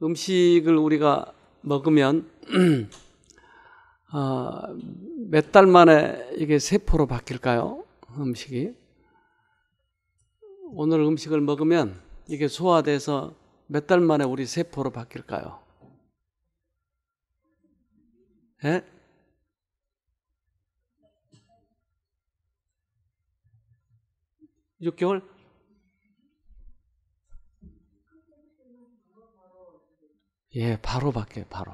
음식을 우리가 먹으면 몇 달 만에 이게 세포로 바뀔까요? 음식이. 오늘 음식을 먹으면 이게 소화돼서 몇 달 만에 우리 세포로 바뀔까요? 예? 6개월? 예, 바로 바뀌어요, 바로.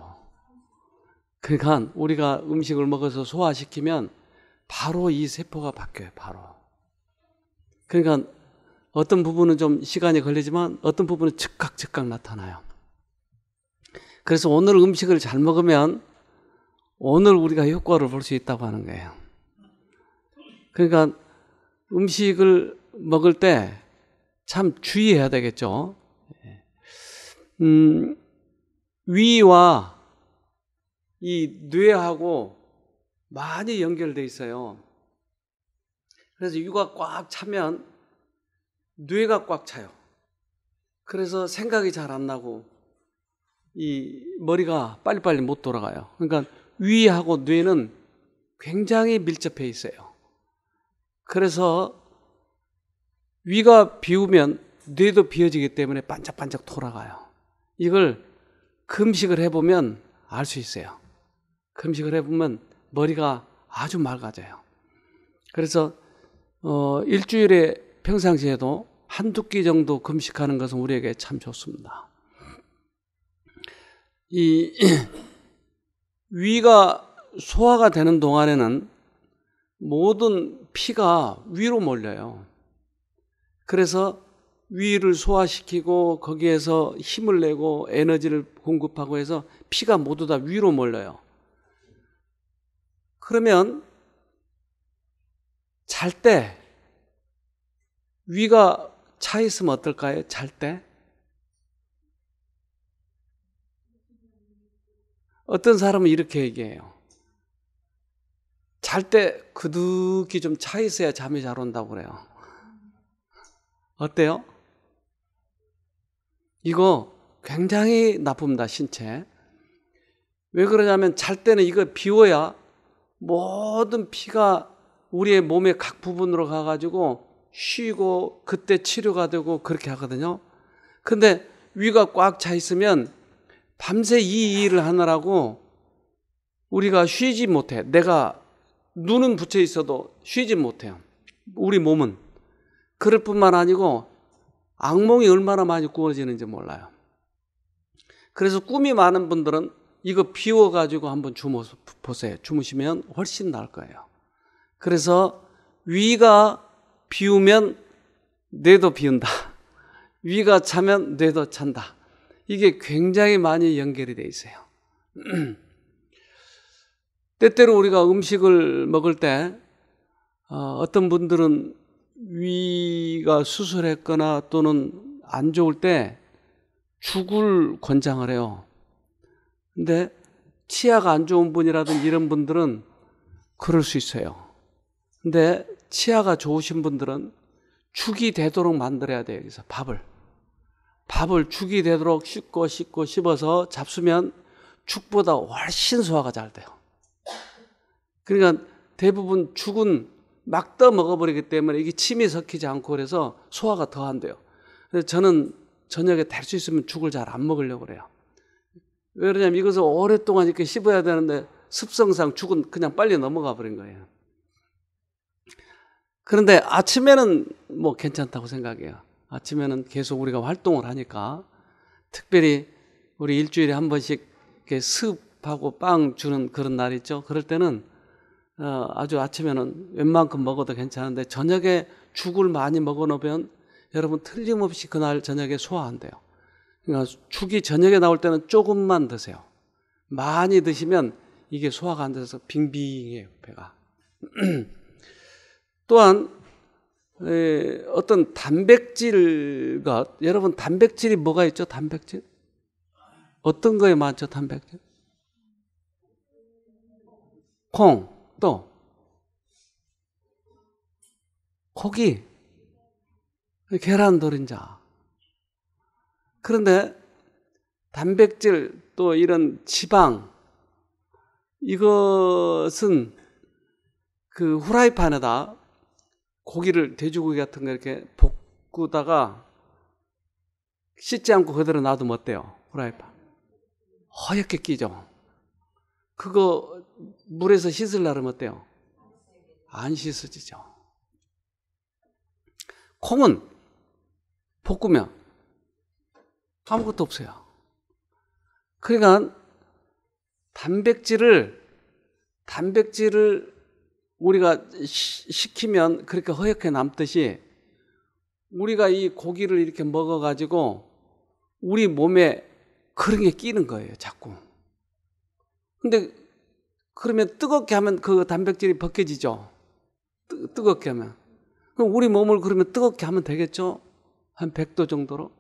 그러니까 우리가 음식을 먹어서 소화시키면 바로 이 세포가 바뀌어요, 바로. 그러니까 어떤 부분은 좀 시간이 걸리지만 어떤 부분은 즉각 나타나요. 그래서 오늘 음식을 잘 먹으면 오늘 우리가 효과를 볼 수 있다고 하는 거예요. 그러니까 음식을 먹을 때 참 주의해야 되겠죠. 위와 이 뇌하고 많이 연결돼 있어요. 그래서 위가 꽉 차면 뇌가 꽉 차요. 그래서 생각이 잘 안 나고 이 머리가 빨리빨리 못 돌아가요. 그러니까 위하고 뇌는 굉장히 밀접해 있어요. 그래서 위가 비우면 뇌도 비어지기 때문에 반짝반짝 돌아가요. 이걸 금식을 해보면 알 수 있어요. 금식을 해보면 머리가 아주 맑아져요. 그래서 일주일에 평상시에도 한두 끼 정도 금식하는 것은 우리에게 참 좋습니다. 이 위가 소화가 되는 동안에는 모든 피가 위로 몰려요. 그래서 위를 소화시키고 거기에서 힘을 내고 에너지를 공급하고 해서 피가 모두 다 위로 몰려요. 그러면 잘 때 위가 차 있으면 어떨까요? 잘 때? 어떤 사람은 이렇게 얘기해요. 잘 때 그득히 좀 차 있어야 잠이 잘 온다고 그래요. 어때요? 이거 굉장히 나쁩니다, 신체. 왜 그러냐면 잘 때는 이거 비워야 모든 피가 우리의 몸의 각 부분으로 가가지고 쉬고 그때 치료가 되고 그렇게 하거든요. 근데 위가 꽉 차 있으면 밤새 이 일을 하느라고 우리가 쉬지 못해. 내가 눈은 붙여 있어도 쉬지 못해요. 우리 몸은. 그럴 뿐만 아니고 악몽이 얼마나 많이 꾸어지는지 몰라요. 그래서 꿈이 많은 분들은 이거 비워가지고 한번 주무세요. 주무시면 훨씬 나을 거예요. 그래서 위가 비우면 뇌도 비운다. 위가 차면 뇌도 찬다. 이게 굉장히 많이 연결이 돼 있어요. 때때로 우리가 음식을 먹을 때 어떤 분들은 위가 수술했거나 또는 안 좋을 때 죽을 권장을 해요. 근데 치아가 안 좋은 분이라든지 이런 분들은 그럴 수 있어요. 근데 치아가 좋으신 분들은 죽이 되도록 만들어야 돼요. 여기서 밥을 죽이 되도록 씻고 씹어서 잡수면 죽보다 훨씬 소화가 잘 돼요. 그러니까 대부분 죽은 막 떠 먹어버리기 때문에 이게 침이 섞이지 않고 그래서 소화가 더 안 돼요. 그래서 저는 저녁에 될 수 있으면 죽을 잘 안 먹으려고 그래요. 왜 그러냐면 이것을 오랫동안 이렇게 씹어야 되는데 습성상 죽은 그냥 빨리 넘어가 버린 거예요. 그런데 아침에는 뭐 괜찮다고 생각해요. 아침에는 계속 우리가 활동을 하니까 특별히 우리 일주일에 한 번씩 이렇게 습하고 빵 주는 그런 날 있죠. 그럴 때는 아주 아침에는 웬만큼 먹어도 괜찮은데 저녁에 죽을 많이 먹어 놓으면 여러분 틀림없이 그날 저녁에 소화 안 돼요. 그러니까 죽이 저녁에 나올 때는 조금만 드세요. 많이 드시면 이게 소화가 안 돼서 빙빙해요, 배가. 또한 어떤 단백질과 여러분 단백질이 뭐가 있죠? 단백질? 어떤 거에 많죠? 단백질? 콩, 또 고기, 계란 노른자. 그런데 단백질 또 이런 지방 이것은 그 후라이팬에다 고기를 돼지고기 같은 거 이렇게 볶다가 씻지 않고 그대로 놔두면 어때요? 후라이팬 허옇게 끼죠. 그거 물에서 씻으려면 어때요? 안 씻어지죠. 콩은 볶으면 아무것도 없어요. 그러니까 단백질을 우리가 식히면 그렇게 허옇게 남듯이 우리가 이 고기를 이렇게 먹어가지고 우리 몸에 그런 게 끼는 거예요, 자꾸. 근데 그러면 뜨겁게 하면 그 단백질이 벗겨지죠. 뜨겁게 하면. 그럼 우리 몸을 그러면 뜨겁게 하면 되겠죠? 한 100도 정도로?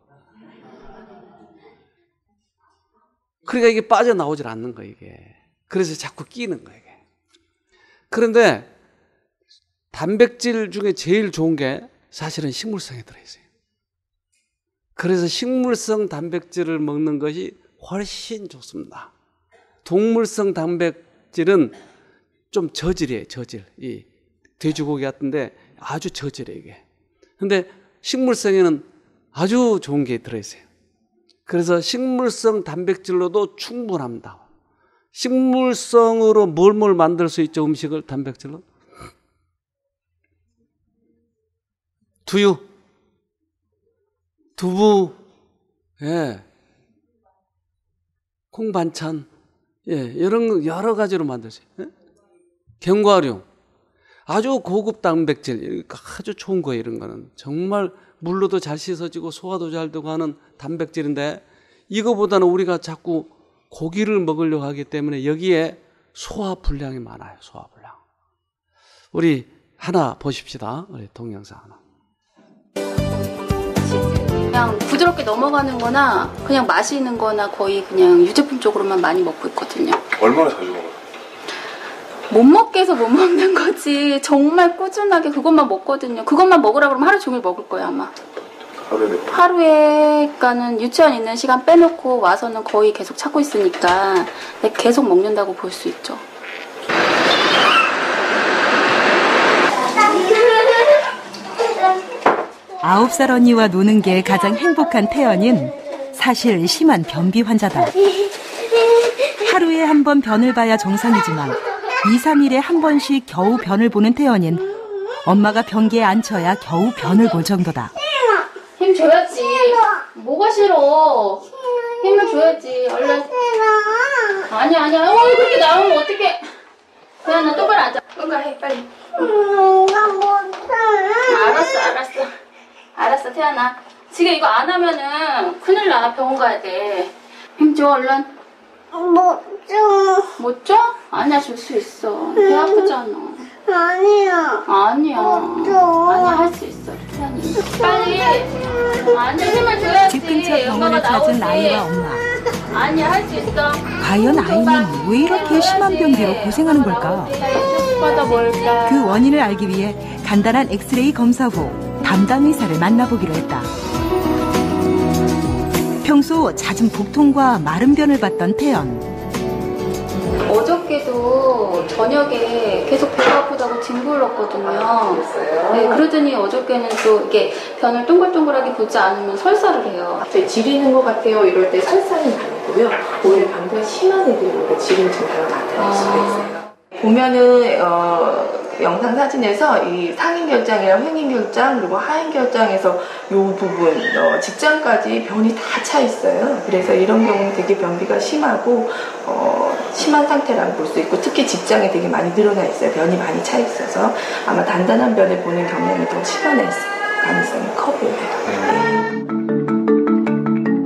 그러니까 이게 빠져나오질 않는 거예요, 이게. 그래서 자꾸 끼는 거예요, 이게. 그런데 단백질 중에 제일 좋은 게 사실은 식물성에 들어있어요. 그래서 식물성 단백질을 먹는 것이 훨씬 좋습니다. 동물성 단백질은 좀 저질이에요, 저질. 이 돼지고기 같은데 아주 저질이에요, 이게. 근데 식물성에는 아주 좋은 게 들어있어요. 그래서 식물성 단백질로도 충분합니다. 식물성으로 뭘 만들 수 있죠, 음식을 단백질로? 두유, 두부, 예, 콩 반찬, 예, 이런 여러 가지로 만들 수 있어요. 예? 견과류, 아주 고급 단백질, 아주 좋은 거예요. 이런 거는 정말 물로도 잘 씻어지고 소화도 잘 되고 하는 단백질인데 이거보다는 우리가 자꾸 고기를 먹으려고 하기 때문에 여기에 소화 불량이 많아요. 소화 불량. 우리 하나 보십시다. 우리 동영상 하나. 그냥 부드럽게 넘어가는 거나 그냥 마시는 거나 거의 그냥 유제품 쪽으로만 많이 먹고 있거든요. 얼마나 자주 먹어요? 못 먹게 해서 못 먹는 거지. 정말 꾸준하게 그것만 먹거든요. 그것만 먹으라 그러면 하루 종일 먹을 거예요, 아마. 하루에, 그러니까는 유치원 있는 시간 빼놓고 와서는 거의 계속 찾고 있으니까 계속 먹는다고 볼 수 있죠. 아홉 살 언니와 노는 게 가장 행복한 태연인 사실 심한 변비 환자다. 하루에 한 번 변을 봐야 정상이지만 2, 3일에 한 번씩 겨우 변을 보는 태연인 엄마가 변기에 앉혀야 겨우 변을 볼 정도다. 힘 줘야지. 뭐가 싫어? 힘을 줘야지. 얼른. 아니야. 그렇게 나오면 어떡해. 그냥 나 똑바로 앉아. 응가 해, 빨리. 알았어, 태연아. 지금 이거 안 하면은 큰일 나. 병원 가야 돼. 힘 줘, 얼른. 못 줘? 아니야, 줄 수 있어. 배 아프잖아. 아니야, 할 수 있어. 태연이. 빨리. 아니야, 힘을 줘야지. 집 근처 병원을 찾은 아이와 엄마. 아니야, 할 수 있어. 과연 아이는 왜 이렇게 심한 변비로 고생하는 걸까? 그 원인을 알기 위해 간단한 엑스레이 검사 후 담당 의사를 만나보기로 했다. 평소 잦은 복통과 마른 변을 봤던 태연. 어저께도 저녁에 계속 배가 아프다고 뒹굴렀거든요. 네, 그러더니 어저께는 또 이렇게 변을 동글동글하게 보지 않으면 설사를 해요. 갑자기 지리는 것 같아요. 이럴 때 설사는 아니고요. 오히려 변비가 심한 애들이 오히려 지리는 증상을 나타낼 수가 있어요. 보면은 영상 사진에서 이 상인결장이랑 횡인결장 그리고 하인결장에서 이 부분 직장까지 변이 다 차 있어요. 그래서 이런 경우는 되게 변비가 심하고 심한 상태라고 볼 수 있고 특히 직장에 되게 많이 늘어나 있어요. 변이 많이 차 있어서 아마 단단한 변을 보는 경향이 더 심화될 가능성이 커 보여요.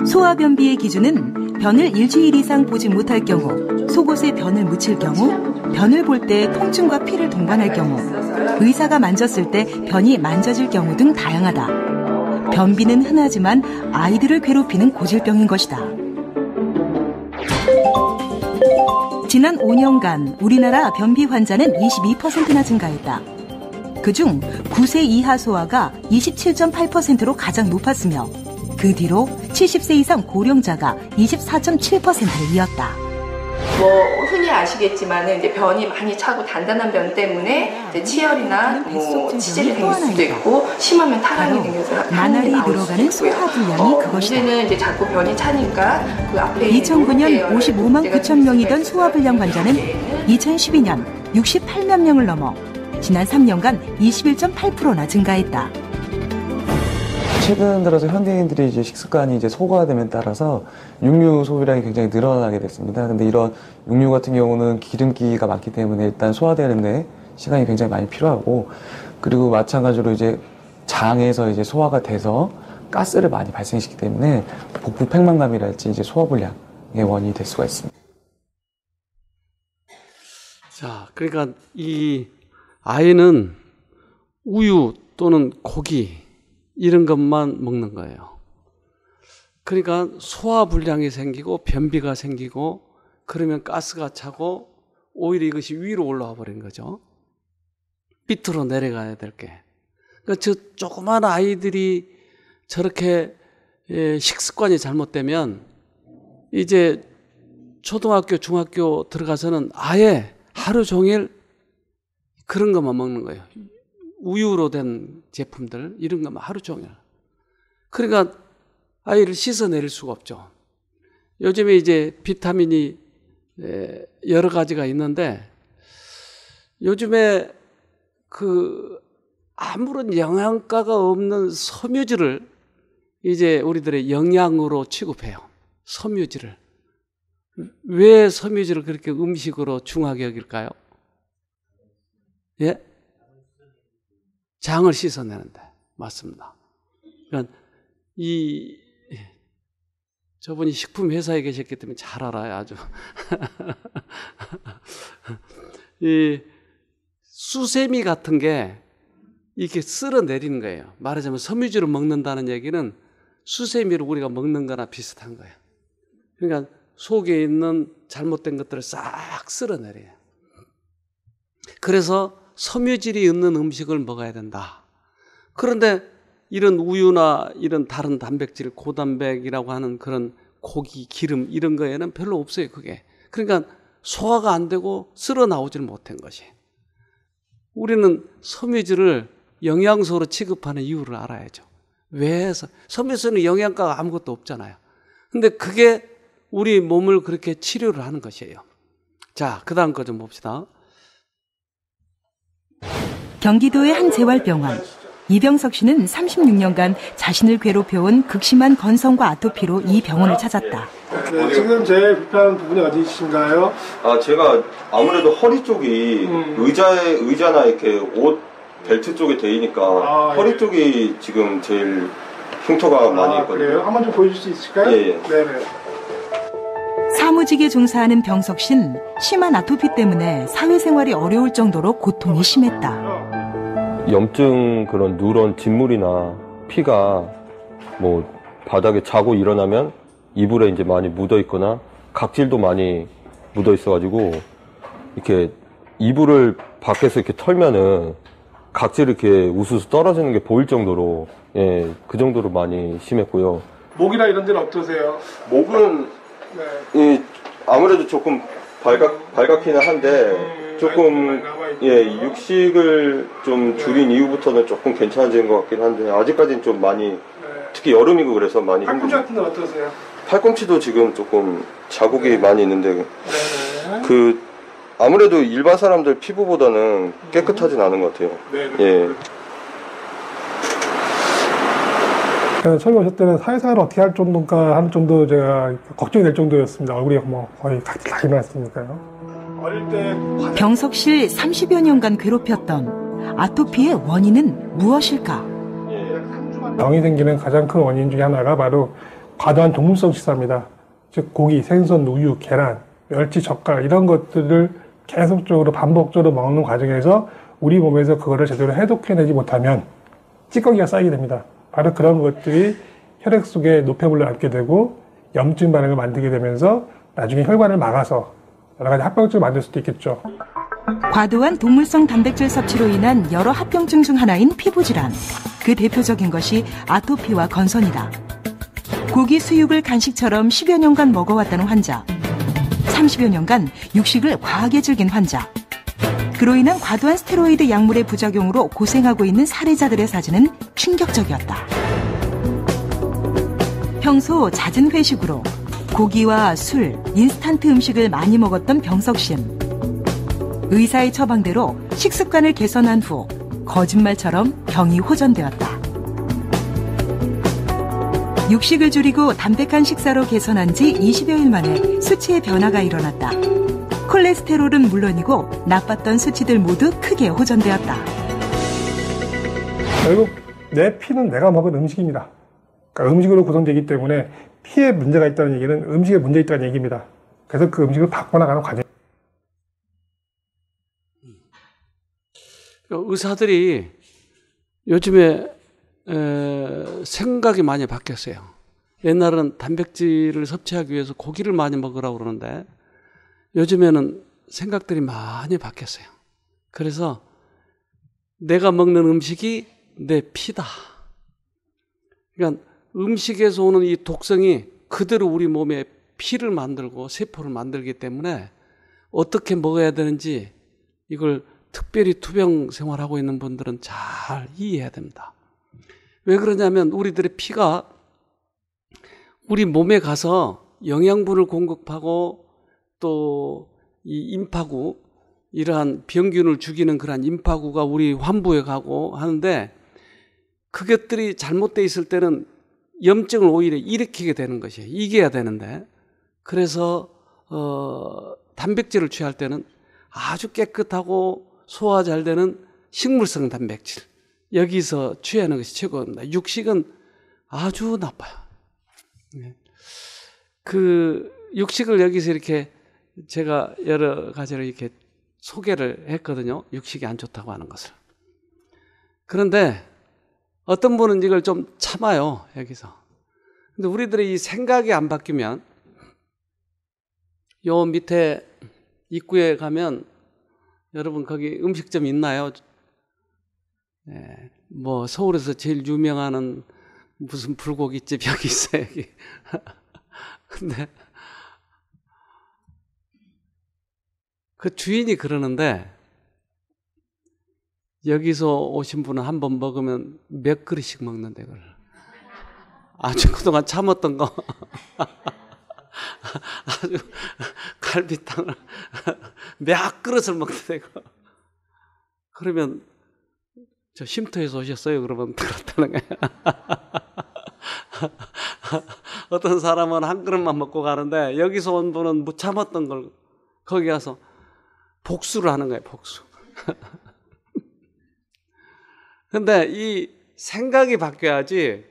소화변비의 기준은 변을 일주일 이상 보지 못할 경우, 속옷에 변을 묻힐 경우, 변을 볼 때 통증과 피를 동반할 경우, 의사가 만졌을 때 변이 만져질 경우 등 다양하다. 변비는 흔하지만 아이들을 괴롭히는 고질병인 것이다. 지난 5년간 우리나라 변비 환자는 22%나 증가했다. 그중 9세 이하 소아가 27.8%로 가장 높았으며 그 뒤로 70세 이상 고령자가 24.7%를 이었다. 뭐 흔히 아시겠지만은 이제 변이 많이 차고 단단한 변 때문에 이제 치열이나 뭐 치질이 생길 수도 있고 심하면 타락이 생겨서 나날이 늘어가는 소화불량이 그것이다. 문제는 이제 자꾸 변이 차니까 그 앞에 2009년 55만 9천 명이던 소화불량 환자는 2012년 68만 명을 넘어 지난 3년간 21.8%나 증가했다. 최근 들어서 현대인들이 이제 식습관이 이제 소거화됨에 따라서 육류 소비량이 굉장히 늘어나게 됐습니다. 근데 이런 육류 같은 경우는 기름기가 많기 때문에 일단 소화되는데 시간이 굉장히 많이 필요하고, 그리고 마찬가지로 이제 장에서 이제 소화가 돼서 가스를 많이 발생시키기 때문에 복부 팽만감이랄지 이제 소화불량의 원인이 될 수가 있습니다. 자, 그러니까 이 아이는 우유 또는 고기 이런 것만 먹는 거예요. 그러니까 소화불량이 생기고 변비가 생기고 그러면 가스가 차고 오히려 이것이 위로 올라와 버린 거죠. 밑으로 내려가야 될 게. 그러니까 저 조그만 아이들이 저렇게 식습관이 잘못되면 이제 초등학교, 중학교 들어가서는 아예 하루 종일 그런 것만 먹는 거예요. 우유로 된 제품들 이런 것만 하루 종일. 그러니까 아이를 씻어내릴 수가 없죠. 요즘에 이제 비타민이 여러 가지가 있는데 요즘에 그 아무런 영양가가 없는 섬유질을 이제 우리들의 영양으로 취급해요. 섬유질을. 왜 섬유질을 그렇게 음식으로 중하게 여길까요? 예? 장을 씻어내는데. 맞습니다. 그러니까 저분이 식품 회사에 계셨기 때문에 잘 알아요, 아주. 이 수세미 같은 게 이렇게 쓸어내리는 거예요. 말하자면 섬유질을 먹는다는 얘기는 수세미를 우리가 먹는 거나 비슷한 거예요. 그러니까 속에 있는 잘못된 것들을 싹 쓸어내려요. 그래서 섬유질이 있는 음식을 먹어야 된다. 그런데 이런 우유나 이런 다른 단백질, 고단백이라고 하는 그런 고기, 기름 이런 거에는 별로 없어요, 그게. 그러니까 소화가 안 되고 쓸어 나오질 못한 것이. 우리는 섬유질을 영양소로 취급하는 이유를 알아야죠. 왜? 섬유질은 영양가가 아무것도 없잖아요. 근데 그게 우리 몸을 그렇게 치료를 하는 것이에요. 자, 그 다음 거 좀 봅시다. 경기도의 한 재활병원. 이병석 씨는 36년간 자신을 괴롭혀온 극심한 건성과 아토피로 이 병원을 찾았다. 네, 지금 제일 불편한 부분이 어디 있으신가요? 제가 아무래도 허리 쪽이 의자나 이렇게 옷 벨트 쪽에 대이니까 허리 쪽이 지금 제일 흉터가 많이 있거든요. 그래요? 한번 좀 보여줄 수 있을까요? 예. 네네. 사무직에 종사하는 병석 씨는 심한 아토피 때문에 사회생활이 어려울 정도로 고통이 심했다. 염증 그런 누런 진물이나 피가 뭐 바닥에 자고 일어나면 이불에 이제 많이 묻어 있거나 각질도 많이 묻어 있어가지고 이렇게 이불을 밖에서 이렇게 털면은 각질이 이렇게 우수수 떨어지는 게 보일 정도로 그 정도로 많이 심했고요. 목이나 이런 데는 어떠세요? 목은 아무래도 조금 발각히는 한데 조금 육식을 좀 줄인 이후부터는 조금 괜찮아진 것 같긴 한데 아직까지는 좀 많이 특히 여름이고 그래서 많이 힘들어요. 팔꿈치 같은 데 어떠세요? 팔꿈치도 지금 조금 자국이 많이 있는데 아무래도 일반 사람들 피부보다는 깨끗하진 않은 것 같아요. 예. 처음에 오실 때는 사회생활을 어떻게 할 정도인가 하는 정도 제가 걱정이 될 정도였습니다. 얼굴이 뭐 거의 각질 다 일어났으니까요. 어릴 때 병석 씨를 30여 년간 괴롭혔던 아토피의 원인은 무엇일까? 병이 생기는 가장 큰 원인 중에 하나가 바로 과도한 동물성 식사입니다. 즉 고기, 생선, 우유, 계란, 멸치, 젓갈 이런 것들을 계속적으로 반복적으로 먹는 과정에서 우리 몸에서 그거를 제대로 해독해내지 못하면 찌꺼기가 쌓이게 됩니다. 바로 그런 것들이 혈액 속에 노폐물을 남게 되고 염증 반응을 만들게 되면서 나중에 혈관을 막아서 여러 가지 합병증을 만들 수도 있겠죠. 과도한 동물성 단백질 섭취로 인한 여러 합병증 중 하나인 피부질환. 그 대표적인 것이 아토피와 건선이다. 고기 수육을 간식처럼 10여 년간 먹어왔다는 환자, 30여 년간 육식을 과하게 즐긴 환자, 그로 인한 과도한 스테로이드 약물의 부작용으로 고생하고 있는 사례자들의 사진은 충격적이었다. 평소 잦은 회식으로 고기와 술, 인스턴트 음식을 많이 먹었던 병석 씨는 의사의 처방대로 식습관을 개선한 후 거짓말처럼 병이 호전되었다. 육식을 줄이고 담백한 식사로 개선한 지 20여일 만에 수치의 변화가 일어났다. 콜레스테롤은 물론이고 나빴던 수치들 모두 크게 호전되었다. 결국 내 피는 내가 먹은 음식입니다. 그러니까 음식으로 구성되기 때문에 피에 문제가 있다는 얘기는 음식에 문제 있다는 얘기입니다. 그래서 그 음식을 바꿔나가는 과정. 의사들이 요즘에 생각이 많이 바뀌었어요. 옛날은 단백질을 섭취하기 위해서 고기를 많이 먹으라고 그러는데 요즘에는 생각들이 많이 바뀌었어요. 그래서 내가 먹는 음식이 내 피다. 그러니까 음식에서 오는 이 독성이 그대로 우리 몸에 피를 만들고 세포를 만들기 때문에 어떻게 먹어야 되는지 이걸 특별히 투병 생활하고 있는 분들은 잘 이해해야 됩니다. 왜 그러냐면 우리들의 피가 우리 몸에 가서 영양분을 공급하고 또 이 임파구, 이러한 병균을 죽이는 그런 임파구가 우리 환부에 가고 하는데 그것들이 잘못되어 있을 때는 염증을 오히려 일으키게 되는 것이에요. 이겨야 되는데. 그래서 단백질을 취할 때는 아주 깨끗하고 소화 잘 되는 식물성 단백질, 여기서 취하는 것이 최고입니다. 육식은 아주 나빠요. 그 육식을 여기서 이렇게 제가 여러 가지로 이렇게 소개를 했거든요. 육식이 안 좋다고 하는 것을. 그런데 어떤 분은 이걸 좀 참아요, 여기서. 근데 우리들의 이 생각이 안 바뀌면 요 밑에 입구에 가면 여러분 거기 음식점 있나요? 네, 뭐 서울에서 제일 유명한 무슨 불고기집 여기 있어요, 여기. 근데 그 주인이 그러는데 여기서 오신 분은 한 번 먹으면 몇 그릇씩 먹는데 그걸. 아주 그동안 참았던 거 아주 갈비탕을 몇 그릇을 먹는데 그거. 그러면 저 쉼터에서 오셨어요? 그러면 그렇다는 거예요. 어떤 사람은 한 그릇만 먹고 가는데 여기서 온 분은 못 참았던 걸 거기 가서 복수를 하는 거예요. 복수. 근데 이 생각이 바뀌어야지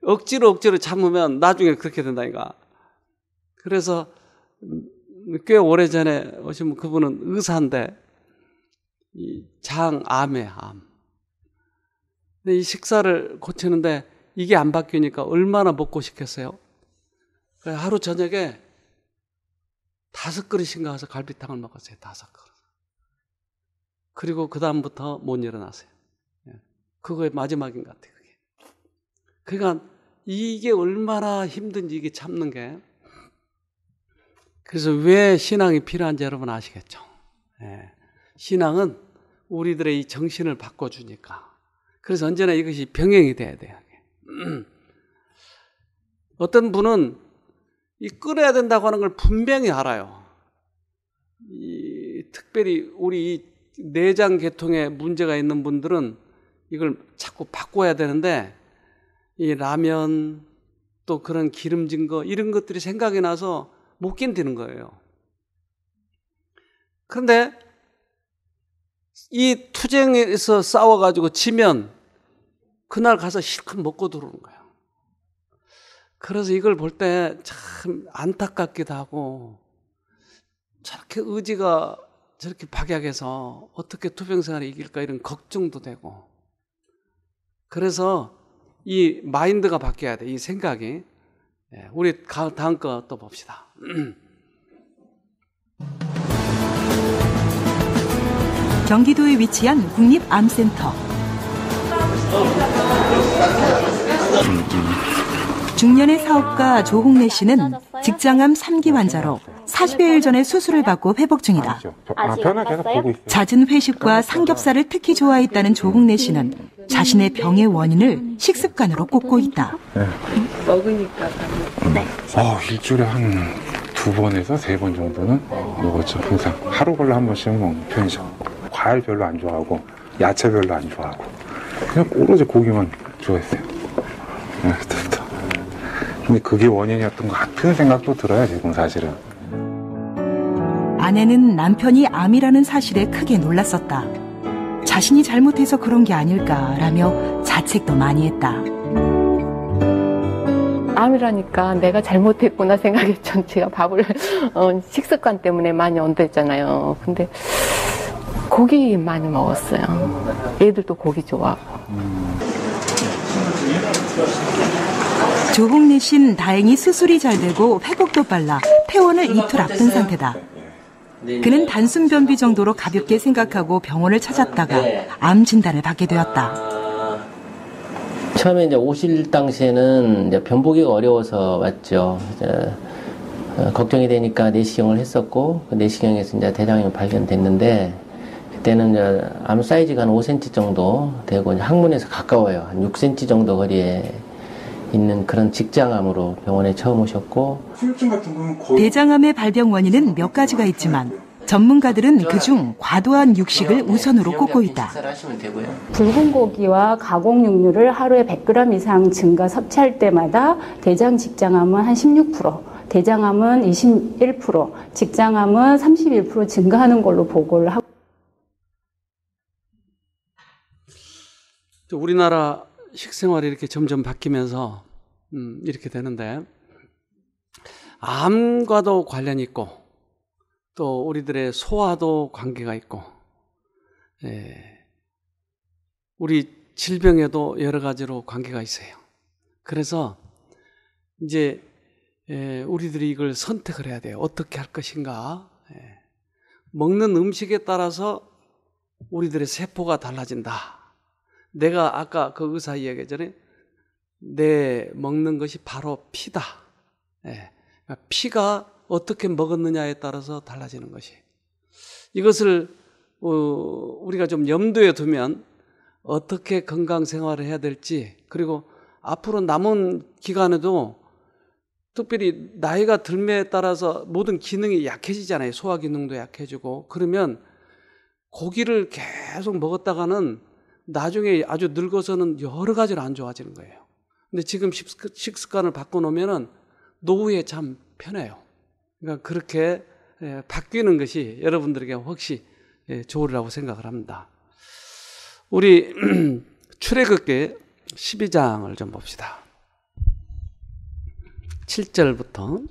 억지로 참으면 나중에 그렇게 된다니까. 그래서 꽤 오래전에 오신 그분은 의사인데 이 장암이에요. 암. 근데 이 식사를 고치는데 이게 안 바뀌니까 얼마나 먹고 싶겠어요? 하루 저녁에 5그릇인가 가서 갈비탕을 먹었어요. 5그릇. 그리고 그 다음부터 못 일어났어요. 그거의 마지막인 것 같아요. 그게. 그러니까 이게 얼마나 힘든지 이게 참는 게. 그래서 왜 신앙이 필요한지 여러분 아시겠죠? 신앙은 우리들의 이 정신을 바꿔주니까. 그래서 언제나 이것이 병행이 돼야 돼요. 어떤 분은 이 끊어야 된다고 하는 걸 분명히 알아요. 특별히 우리 내장 계통에 문제가 있는 분들은 이걸 자꾸 바꿔야 되는데 이 라면 또 그런 기름진 거 이런 것들이 생각이 나서 못 견디는 거예요. 그런데 이 투쟁에서 싸워가지고 지면 그날 가서 실컷 먹고 들어오는 거예요. 그래서 이걸 볼 때 참 안타깝기도 하고 저렇게 의지가 저렇게 박약해서 어떻게 투병생활을 이길까 이런 걱정도 되고 그래서 이 마인드가 바뀌어야 돼. 이 생각이. 우리 다음 거 또 봅시다. 경기도에 위치한 국립암센터. 중년의 사업가 조홍래 씨는 직장암 3기 환자로 40여일 전에 수술을 받고 회복 중이다. 변화 계속 보고 있어요. 잦은 회식과 삼겹살을 특히 좋아했다는 조홍래 씨는 자신의 병의 원인을 식습관으로 꼽고 있다. 먹으니까. 일주일에 한 2번에서 3번 정도는 먹었죠. 항상 하루 걸러 한 번씩은 먹는 편이죠. 과일 별로 안 좋아하고 야채 별로 안 좋아하고 그냥 오로지 고기만 좋아했어요. 그때부터. 근데 그게 원인이었던 것 같은 생각도 들어요, 지금 사실은. 아내는 남편이 암이라는 사실에 크게 놀랐었다. 자신이 잘못해서 그런 게 아닐까라며 자책도 많이 했다. 암이라니까 내가 잘못했구나 생각했죠. 제가 밥을 식습관 때문에 많이 언도했잖아요. 근데 고기 많이 먹었어요. 애들도 고기 좋아하고. 조홍래 씨는 다행히 수술이 잘 되고 회복도 빨라 퇴원을 이틀 앞둔 상태다. 그는 단순 변비 정도로 가볍게 생각하고 병원을 찾았다가 암 진단을 받게 되었다. 처음에 이제 오실 당시에는 이제 변보기가 어려워서 왔죠. 걱정이 되니까 내시경을 했었고 그 내시경에서 이제 대장암이 발견됐는데 그때는 이제 암 사이즈가 한 5cm 정도 되고 이제 항문에서 가까워요. 한 6cm 정도 거리에 있는 그런 직장암으로 병원에 처음 오셨고 후유증 같은 거는 거의 대장암의 발병 원인은 몇 가지가 있지만 전문가들은 그중 과도한 육식을 우선으로 꼽고 있다. 붉은 고기와 가공 육류를 하루에 100g 이상 증가 섭취할 때마다 대장 직장암은 한 16%, 대장암은 21%, 직장암은 31% 증가하는 걸로 보고를 하고. 우리나라 식생활이 이렇게 점점 바뀌면서 이렇게 되는데 암과도 관련이 있고 또 우리들의 소화도 관계가 있고 우리 질병에도 여러 가지로 관계가 있어요. 그래서 이제 우리들이 이걸 선택을 해야 돼요. 어떻게 할 것인가. 먹는 음식에 따라서 우리들의 세포가 달라진다. 내가 아까 그 의사 이야기 전에 내 먹는 것이 바로 피다. 그러니까 피가 어떻게 먹었느냐에 따라서 달라지는 것이. 이것을 우리가 좀 염두에 두면 어떻게 건강 생활을 해야 될지, 그리고 앞으로 남은 기간에도 특별히 나이가 들매에 따라서 모든 기능이 약해지잖아요. 소화 기능도 약해지고. 그러면 고기를 계속 먹었다가는 나중에 아주 늙어서는 여러 가지로 안 좋아지는 거예요. 근데 지금 식습관을 바꿔놓으면 노후에 참 편해요. 그러니까 그렇게 바뀌는 것이 여러분들에게 혹시 좋으리라고 생각을 합니다. 우리 출애굽기 12장을 좀 봅시다. 7절부터.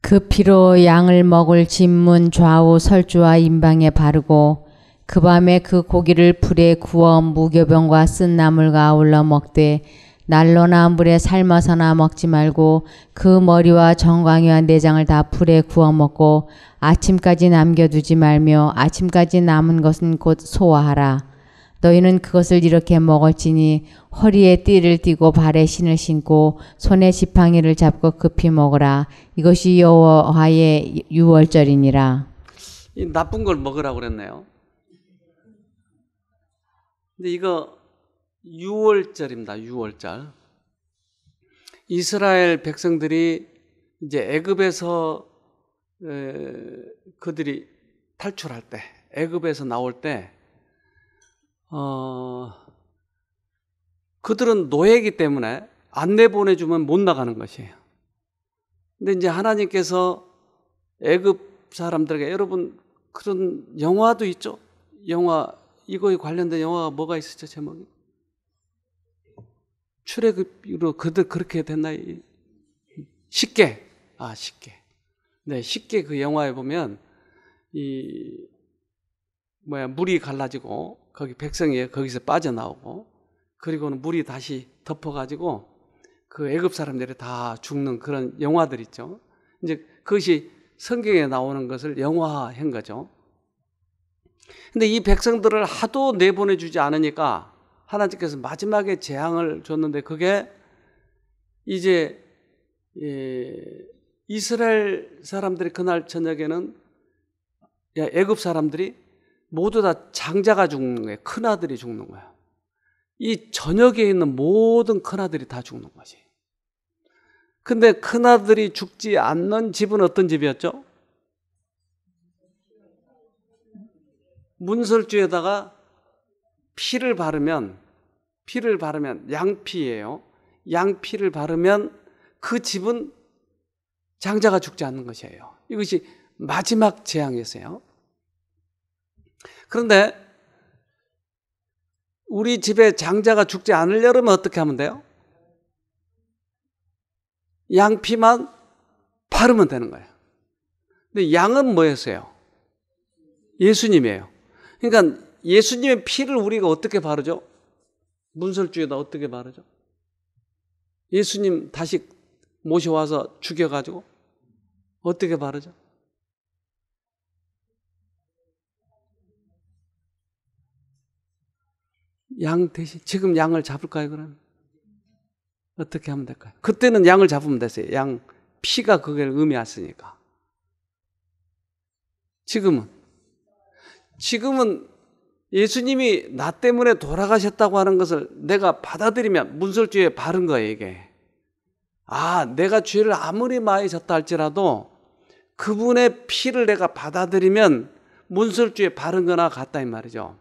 그 피로 양을 먹을 진문 좌우 설주와 임방에 바르고 그 밤에 그 고기를 불에 구워 무교병과 쓴 나물과 아울러 먹되 난로나 물에 삶아서나 먹지 말고 그 머리와 정강이와 내장을 다 불에 구워 먹고 아침까지 남겨두지 말며 아침까지 남은 것은 곧 소화하라. 너희는 그것을 이렇게 먹을지니 허리에 띠를 띠고 발에 신을 신고 손에 지팡이를 잡고 급히 먹으라. 이것이 여호와의 유월절이니라. 이 나쁜 걸 먹으라고 그랬네요. 근데 이거 유월절입니다. 유월절. 이스라엘 백성들이 이제 애굽에서 그들이 탈출할 때, 애굽에서 나올 때 그들은 노예이기 때문에 안 내보내주면 못 나가는 것이에요. 근데 이제 하나님께서 애굽 사람들에게, 여러분 그런 영화도 있죠? 영화, 이거에 관련된 영화가 뭐가 있었죠? 제목이? 출애굽으로 그들 그렇게 됐나요? 쉽게. 쉽게. 네, 쉽게 그 영화에 보면 물이 갈라지고 거기 백성이 거기서 빠져나오고, 그리고는 물이 다시 덮어가지고 그 애굽 사람들이 다 죽는 그런 영화들 있죠. 이제 그것이 성경에 나오는 것을 영화화한 거죠. 근데 이 백성들을 하도 내보내주지 않으니까 하나님께서 마지막에 재앙을 줬는데 그게 이제 이스라엘 사람들이 그날 저녁에는 애굽 사람들이 모두 다 장자가 죽는 거예요. 큰아들이 죽는 거예요. 이 전역에 있는 모든 큰아들이 다 죽는 거지. 근데 큰아들이 죽지 않는 집은 어떤 집이었죠? 문설주에다가 피를 바르면 양피예요. 양피를 바르면 그 집은 장자가 죽지 않는 것이에요. 이것이 마지막 재앙이었어요. 그런데 우리 집에 장자가 죽지 않으려면 어떻게 하면 돼요? 양피만 바르면 되는 거예요. 근데 양은 뭐였어요? 예수님이에요. 그러니까 예수님의 피를 우리가 어떻게 바르죠? 문설주에다 어떻게 바르죠? 예수님 다시 모셔와서 죽여가지고 어떻게 바르죠? 양 대신 지금 양을 잡을까요? 그럼 어떻게 하면 될까요? 그때는 양을 잡으면 됐어요. 양 피가 그걸 의미했으니까. 지금은 예수님이 나 때문에 돌아가셨다고 하는 것을 내가 받아들이면 문설주에 바른 거예요, 이게. 아, 내가 죄를 아무리 많이 졌다 할지라도 그분의 피를 내가 받아들이면 문설주에 바른 거나 같다 이 말이죠.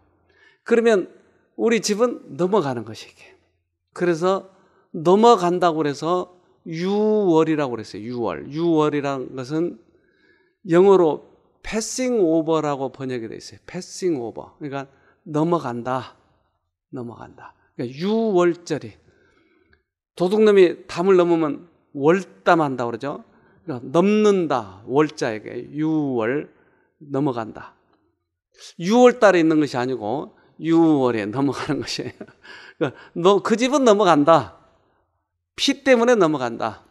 그러면 우리 집은 넘어가는 것이 이게. 그래서 넘어간다고 그래서 유월이라고 그랬어요. 유월이라는 것은 영어로 패싱 오버라고 번역이 되어 있어요. 패싱 오버. 그러니까 넘어간다. 그러니까 유월절이. 도둑놈이 담을 넘으면 월담한다 그러죠. 그러니까 넘는다. 월자에게 유월 넘어간다. 6월 달에 있는 것이 아니고 6월에 넘어가는 것이에요. 그러니까 그 집은 넘어간다. 피 때문에 넘어간다.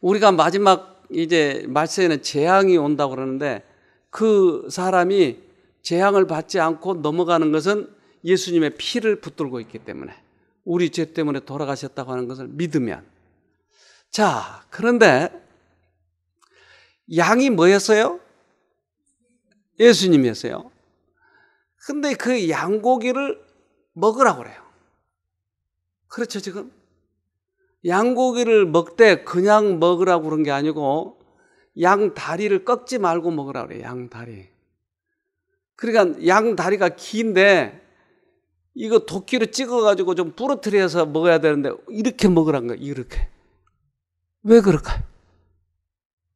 우리가 마지막 이제 말세에는 재앙이 온다고 그러는데 그 사람이 재앙을 받지 않고 넘어가는 것은 예수님의 피를 붙들고 있기 때문에 우리 죄 때문에 돌아가셨다고 하는 것을 믿으면. 자, 그런데 양이 뭐였어요? 예수님이었어요. 근데 그 양고기를 먹으라고 그래요. 그렇죠, 지금? 양고기를 먹되 그냥 먹으라고 그런 게 아니고 양 다리를 꺾지 말고 먹으라고 그래요. 양 다리. 그러니까 양 다리가 긴데 이거 도끼로 찍어가지고 좀 부러뜨려서 먹어야 되는데 이렇게 먹으라는 거예요. 이렇게. 왜 그럴까요?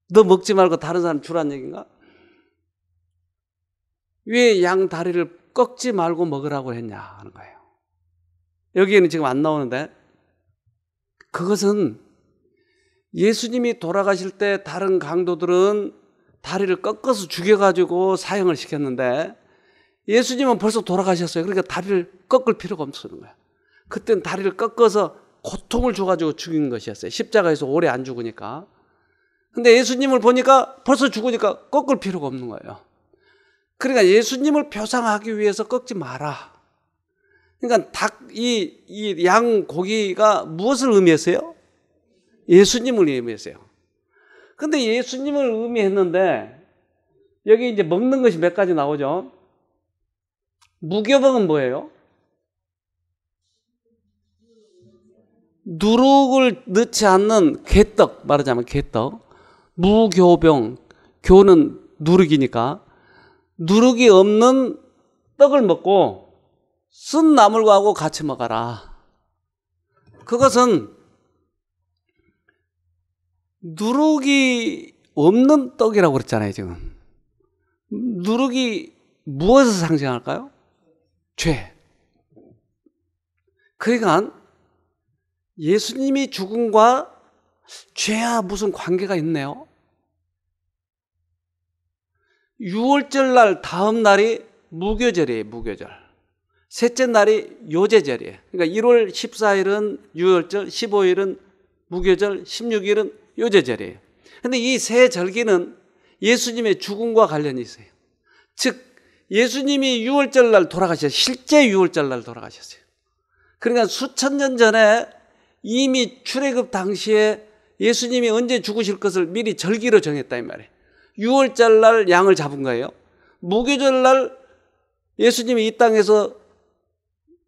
너 먹지 말고 다른 사람 주란 얘기인가? 왜 양 다리를 꺾지 말고 먹으라고 했냐 하는 거예요. 여기에는 지금 안 나오는데 그것은 예수님이 돌아가실 때 다른 강도들은 다리를 꺾어서 죽여가지고 사형을 시켰는데 예수님은 벌써 돌아가셨어요. 그러니까 다리를 꺾을 필요가 없는 거예요. 그때는 다리를 꺾어서 고통을 줘가지고 죽인 것이었어요. 십자가에서 오래 안 죽으니까. 근데 예수님을 보니까 벌써 죽으니까 꺾을 필요가 없는 거예요. 그러니까 예수님을 표상하기 위해서 꺾지 마라. 그러니까 이 양 고기가 무엇을 의미했어요? 예수님을 의미했어요. 근데 예수님을 의미했는데 여기 이제 먹는 것이 몇 가지 나오죠. 무교병은 뭐예요? 누룩을 넣지 않는 개떡, 말하자면 개떡. 무교병, 교는 누룩이니까 누룩이 없는 떡을 먹고 쓴 나물과하고 같이 먹어라. 그것은 누룩이 없는 떡이라고 그랬잖아요, 지금. 누룩이 무엇을 상징할까요? 죄. 그러니까 예수님이 죽음과 죄와 무슨 관계가 있네요. 6월절 날 다음 날이 무교절이에요, 무교절. 셋째 날이 요제절이에요. 그러니까 1월 14일은 6월절, 15일은 무교절, 16일은 요제절이에요. 그런데 이 세 절기는 예수님의 죽음과 관련이 있어요. 즉 예수님이 6월절 날 돌아가셨어요. 실제 6월절 날 돌아가셨어요. 그러니까 수천 년 전에 이미 출애굽 당시에 예수님이 언제 죽으실 것을 미리 절기로 정했다 이 말이에요. 6월절 날 양을 잡은 거예요. 무교절 날 예수님이 이 땅에서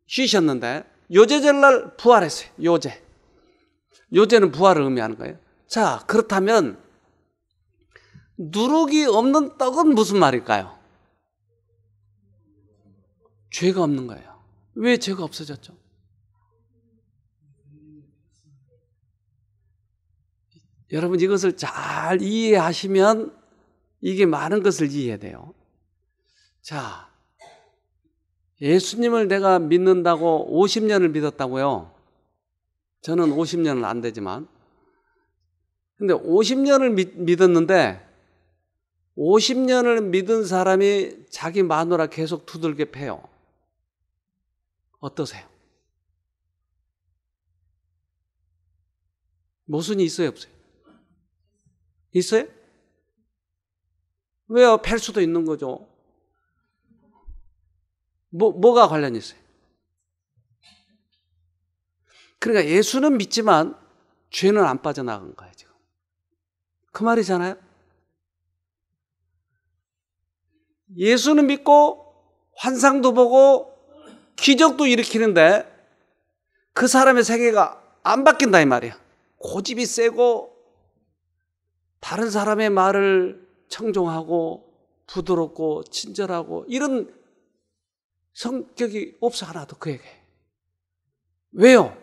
쉬셨는데 요제절 날 부활했어요. 요제는 부활을 의미하는 거예요. 자, 그렇다면 누룩이 없는 떡은 무슨 말일까요? 죄가 없는 거예요. 왜 죄가 없어졌죠? 여러분 이것을 잘 이해하시면 이게 많은 것을 이해해야 돼요. 자, 예수님을 내가 믿는다고 50년을 믿었다고요? 저는 50년은 안 되지만. 근데 50년을 믿었는데 50년을 믿은 사람이 자기 마누라 계속 두들겨 패요. 어떠세요? 모순이 있어요, 없어요? 있어요? 왜요? 팰 수도 있는 거죠. 뭐가 관련이 있어요? 그러니까 예수는 믿지만 죄는 안 빠져나간 거예요, 지금. 그 말이잖아요. 예수는 믿고 환상도 보고 기적도 일으키는데 그 사람의 생애가 안 바뀐다 이 말이야. 고집이 세고 다른 사람의 말을 청종하고 부드럽고 친절하고 이런 성격이 없어 하나도 그에게. 왜요?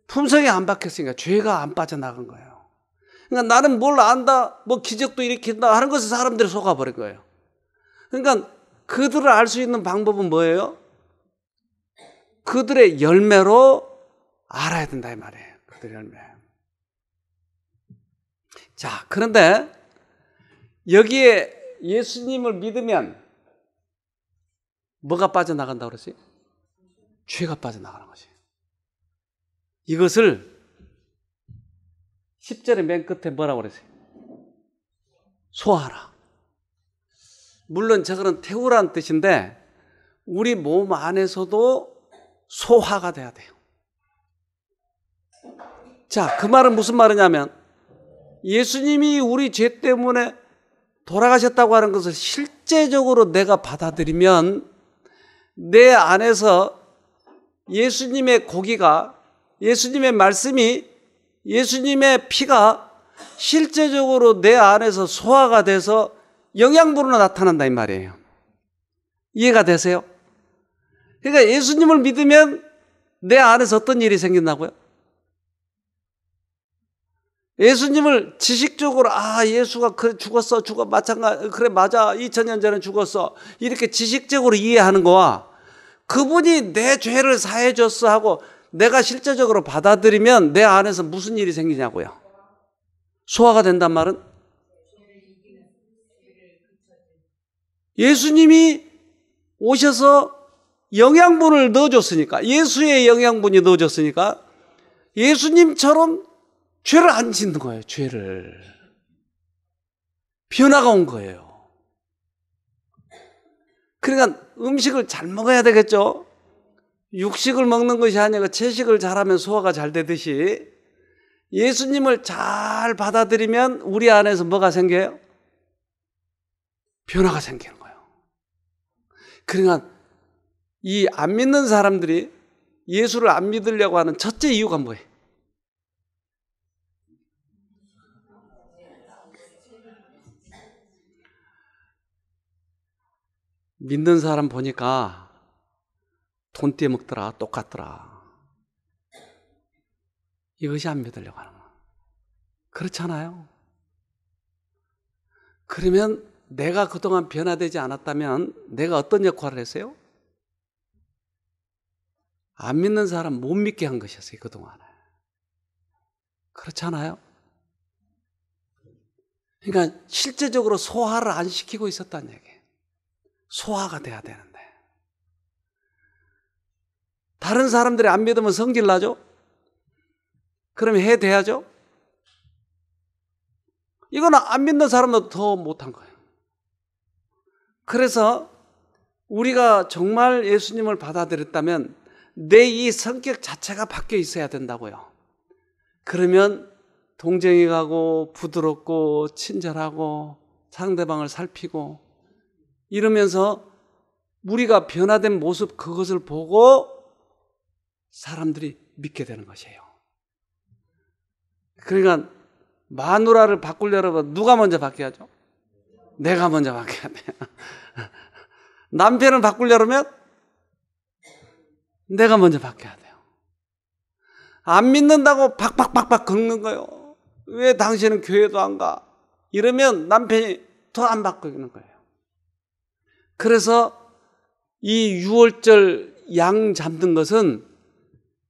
품성이 안 바뀌었으니까 죄가 안 빠져나간 거예요. 그러니까 나는 뭘 안다, 뭐 기적도 일으킨다 하는 것에 사람들이 속아버린 거예요. 그러니까 그들을 알 수 있는 방법은 뭐예요? 그들의 열매로 알아야 된다 이 말이에요. 그들의 열매. 자, 그런데 여기에 예수님을 믿으면 뭐가 빠져나간다고 그랬어요? 죄가 빠져나가는 것이에요. 이것을 10절의 맨 끝에 뭐라고 그랬어요? 소화하라. 물론 저거는 태우라는 뜻인데 우리 몸 안에서도 소화가 돼야 돼요. 자, 그 말은 무슨 말이냐면 예수님이 우리 죄 때문에 돌아가셨다고 하는 것을 실제적으로 내가 받아들이면 내 안에서 예수님의 고기가, 예수님의 말씀이, 예수님의 피가 실제적으로 내 안에서 소화가 돼서 영양분으로 나타난다 이 말이에요. 이해가 되세요? 그러니까 예수님을 믿으면 내 안에서 어떤 일이 생긴다고요? 예수님을 지식적으로 예수가 그래 죽었어, 마찬가지, 그래 맞아, 2000년 전에 죽었어 이렇게 지식적으로 이해하는 거와 그분이 내 죄를 사해 줬어 하고 내가 실제적으로 받아들이면 내 안에서 무슨 일이 생기냐고요? 소화가 된단 말은 예수님이 오셔서 영양분을 넣어줬으니까, 예수의 영양분이 넣어줬으니까 예수님처럼 죄를 안 짓는 거예요. 죄를. 변화가 온 거예요. 그러니까 음식을 잘 먹어야 되겠죠. 육식을 먹는 것이 아니라 채식을 잘하면 소화가 잘 되듯이 예수님을 잘 받아들이면 우리 안에서 뭐가 생겨요? 변화가 생기는 거예요. 그러니까 이 안 믿는 사람들이 예수를 안 믿으려고 하는 첫째 이유가 뭐예요? 믿는 사람 보니까 돈 떼먹더라, 똑같더라. 이것이 안 믿으려고 하는 거야. 그렇잖아요. 그러면 내가 그동안 변화되지 않았다면 내가 어떤 역할을 했어요? 안 믿는 사람 못 믿게 한 것이었어요, 그동안에. 그렇잖아요. 그러니까 실제적으로 소화를 안 시키고 있었다는 얘기예요. 소화가 돼야 되는데. 다른 사람들이 안 믿으면 성질 나죠? 그러면 해야죠? 이건 안 믿는 사람도 더 못한 거예요. 그래서 우리가 정말 예수님을 받아들였다면 내 이 성격 자체가 바뀌어 있어야 된다고요. 그러면 동정이 가고 부드럽고 친절하고 상대방을 살피고 이러면서 우리가 변화된 모습, 그것을 보고 사람들이 믿게 되는 것이에요. 그러니까 마누라를 바꾸려면 누가 먼저 바뀌어야죠? 내가 먼저 바뀌어야 돼요. 남편을 바꾸려면 내가 먼저 바뀌어야 돼요. 안 믿는다고 박박박박 긁는 거예요. 왜 당신은 교회도 안 가? 이러면 남편이 더 안 바뀌는 거예요. 그래서 이 6월절 양 잡는 것은,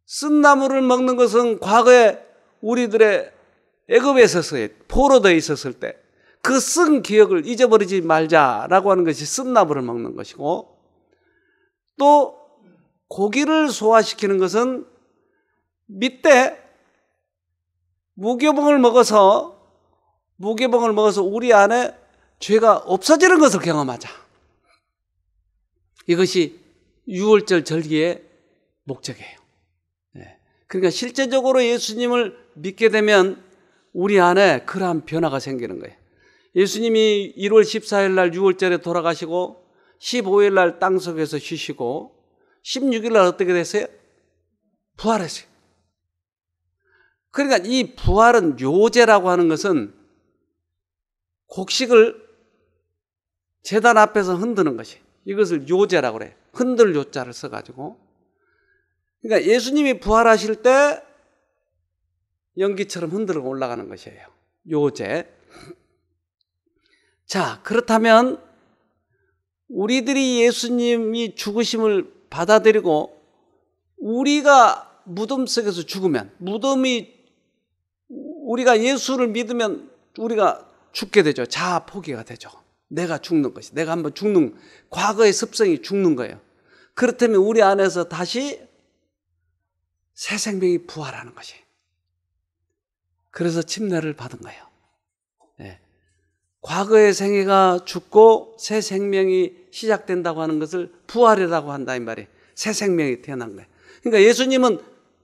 쓴나물을 먹는 것은 과거에 우리들의 애굽에 있었어요. 포로되어 있었을 때 그 쓴 기억을 잊어버리지 말자라고 하는 것이 쓴나물을 먹는 것이고, 또 고기를 소화시키는 것은 밑에 무교봉을 먹어서 우리 안에 죄가 없어지는 것을 경험하자. 이것이 6월절 절기의 목적이에요. 그러니까 실제적으로 예수님을 믿게 되면 우리 안에 그러한 변화가 생기는 거예요. 예수님이 1월 14일 날 6월절에 돌아가시고 15일 날 땅속에서 쉬시고 16일 날 어떻게 됐어요? 부활했어요. 그러니까 이 부활은, 요제라고 하는 것은 곡식을 제단 앞에서 흔드는 것이, 이것을 요제라고 그래요. 흔들 요자를 써가지고. 그러니까 예수님이 부활하실 때 연기처럼 흔들어 올라가는 것이에요. 요제. 자, 그렇다면 우리들이 예수님이 죽으심을 받아들이고 우리가 무덤 속에서 죽으면, 우리가 예수를 믿으면 우리가 죽게 되죠. 자아 포기가 되죠. 내가 죽는 것이, 내가 한번 죽는, 과거의 습성이 죽는 거예요. 그렇다면 우리 안에서 다시 새 생명이 부활하는 것이, 그래서 침례를 받은 거예요. 과거의 생애가 죽고 새 생명이 시작된다고 하는 것을 부활이라고 한다 이 말이에요. 새 생명이 태어난 거예요. 그러니까 예수님은